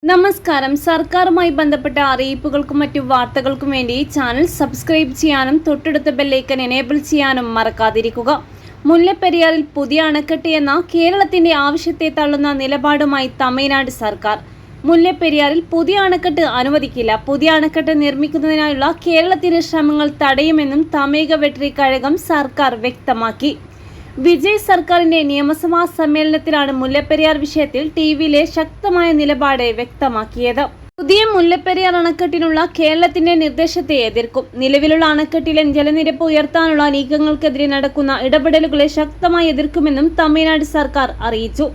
നമസ്കാരം. സർക്കാരുമായി ബന്ധപ്പെട്ട അറിയിപ്പുകൾക്കും മറ്റു വാർത്തകൾക്കും വേണ്ടി ചാനൽ സബ്സ്ക്രൈബ് ചെയ്യാനും തൊട്ടടുത്ത ബെല്ലൈക്കൺ എനേബിൾ ചെയ്യാനും മറക്കാതിരിക്കുക. മുല്ലപ്പെരിയാറിൽ പുതിയ അണക്കെട്ട് എന്ന കേരളത്തിന്റെ ആവശ്യത്തെ തള്ളുന്ന നിലപാടുമായി തമിഴ്നാട് സർക്കാർ. മുല്ലപ്പെരിയാറിൽ പുതിയ അണക്കെട്ട് അനുവദിക്കില്ല. പുതിയ അണക്കെട്ട് നിർമ്മിക്കുന്നതിനായുള്ള കേരളത്തിന്റെ ശ്രമങ്ങൾ തടയുമെന്നും തമിഴക വെട്രി കഴകം സർക്കാർ വ്യക്തമാക്കി. വിജയ് സർക്കാരിന്റെ നിയമസഭാ സമ്മേളനത്തിലാണ് മുല്ലപ്പെരിയാർ വിഷയത്തിൽ ടിവിയിലെ ശക്തമായ നിലപാട് വ്യക്തമാക്കിയത്. പുതിയ മുല്ലപ്പെരിയാർ അണക്കെട്ടിനുള്ള കേരളത്തിന്റെ നിർദ്ദേശത്തെ എതിർക്കും. നിലവിലുള്ള അണക്കെട്ടിലെ ജലനിരപ്പ് ഉയർത്താനുള്ള നീക്കങ്ങൾക്കെതിരെ നടക്കുന്ന ഇടപെടലുകളെ ശക്തമായി എതിർക്കുമെന്നും തമിഴ്നാട് സർക്കാർ അറിയിച്ചു.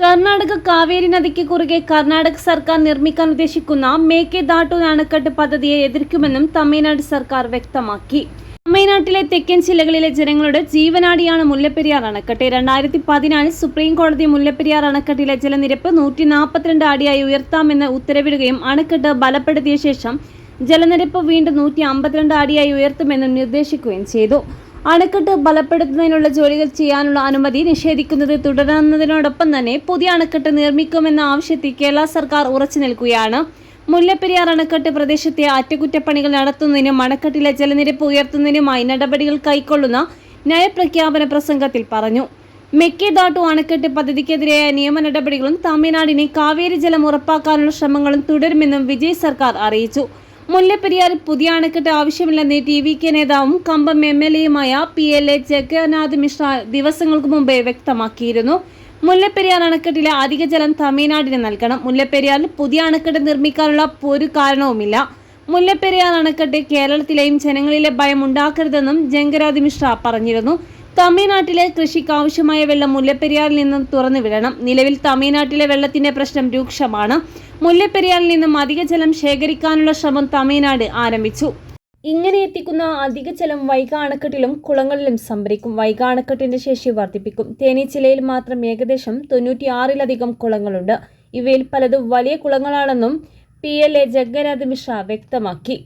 കർണാടക കാവേരി നദിക്ക് കുറുകെ കർണാടക സർക്കാർ നിർമ്മിക്കാൻ ഉദ്ദേശിക്കുന്ന മേക്കെദാട്ടു അണക്കെട്ട് പദ്ധതിയെ എതിർക്കുമെന്നും തമിഴ്നാട് സർക്കാർ വ്യക്തമാക്കി. തമിഴ്നാട്ടിലെ തെക്കൻ ജില്ലകളിലെ ജനങ്ങളുടെ ജീവനാഡിയാണ് മുല്ലപ്പെരിയാർ അണക്കെട്ട്. 2014 സുപ്രീം കോടതി മുല്ലപ്പെരിയാർ അണക്കെട്ടിലെ ജലനിരപ്പ് 142 അടിയായി ഉയർത്താമെന്ന് ഉത്തരവിടുകയും അണക്കെട്ട് ബലപ്പെടുത്തിയ ശേഷം ജലനിരപ്പ് വീണ്ടും 152 അടിയായി ഉയർത്തുമെന്നും നിർദ്ദേശിക്കുകയും ചെയ്തു. അണക്കെട്ട് ബലപ്പെടുത്തുന്നതിനുള്ള ജോലികൾ ചെയ്യാനുള്ള അനുമതി നിഷേധിക്കുന്നത് തുടരുന്നതിനോടൊപ്പം തന്നെ പുതിയ അണക്കെട്ട് നിർമ്മിക്കുമെന്ന ആവശ്യത്തിൽ കേരള സർക്കാർ ഉറച്ചു നിൽക്കുകയാണ്. മുല്ലപ്പെരിയാർ അണക്കെട്ട് പ്രദേശത്തെ അറ്റകുറ്റപ്പണികൾ നടത്തുന്നതിനും അണക്കെട്ടിലെ ജലനിരപ്പ് ഉയർത്തുന്നതിനുമായി നടപടികൾ കൈക്കൊള്ളുന്ന നയപ്രഖ്യാപന പ്രസംഗത്തിൽ പറഞ്ഞു. മേക്കെദാട്ടു അണക്കെട്ട് പദ്ധതിക്കെതിരായ നിയമ നടപടികളും തമിഴ്നാടിന് കാവേരി ജലം ഉറപ്പാക്കാനുള്ള ശ്രമങ്ങളും തുടരുമെന്നും വിജയ് സർക്കാർ അറിയിച്ചു. മുല്ലപ്പെരിയാറിൽ പുതിയ അണക്കെട്ട് ആവശ്യമില്ലെന്ന് ടിവികെ നേതാവും കമ്പം MLA-യുമായ PLA ജഗന്നാഥ് മിശ്ര ദിവസങ്ങൾക്ക് മുമ്പേ വ്യക്തമാക്കിയിരുന്നു. മുല്ലപ്പെരിയാർ അണക്കെട്ടിലെ അധിക ജലം തമിഴ്നാടിന് നൽകണം. മുല്ലപ്പെരിയാറിൽ പുതിയ അണക്കെട്ട് നിർമ്മിക്കാനുള്ള ഒരു കാരണവുമില്ല. മുല്ലപ്പെരിയാർ അണക്കെട്ട് കേരളത്തിലെയും ജനങ്ങളിലെ ഭയം ഉണ്ടാക്കരുതെന്നും ജഗന്നാഥ് മിശ്ര പറഞ്ഞിരുന്നു. തമിഴ്നാട്ടിലെ കൃഷിക്ക് ആവശ്യമായ വെള്ളം മുല്ലപ്പെരിയാറിൽ നിന്നും തുറന്നുവിടണം. നിലവിൽ തമിഴ്നാട്ടിലെ വെള്ളത്തിന്റെ പ്രശ്നം രൂക്ഷമാണ്. മുല്ലപ്പെരിയാറിൽ നിന്നും അധിക ജലം ശേഖരിക്കാനുള്ള ശ്രമം തമിഴ്നാട് ആരംഭിച്ചു. ഇങ്ങനെ എത്തിക്കുന്ന അധിക ജലം വൈഗാ അണക്കെട്ടിലും കുളങ്ങളിലും സംഭരിക്കും. വൈഗാ അണക്കെട്ടിന്റെ ശേഷി വർദ്ധിപ്പിക്കും. തേനി ജില്ലയിൽ മാത്രം ഏകദേശം 96-ലധികം കുളങ്ങളുണ്ട്. ഇവയിൽ പലതും വലിയ കുളങ്ങളാണെന്നും PLA ജഗന്നാഥ് മിശ്ര വ്യക്തമാക്കി.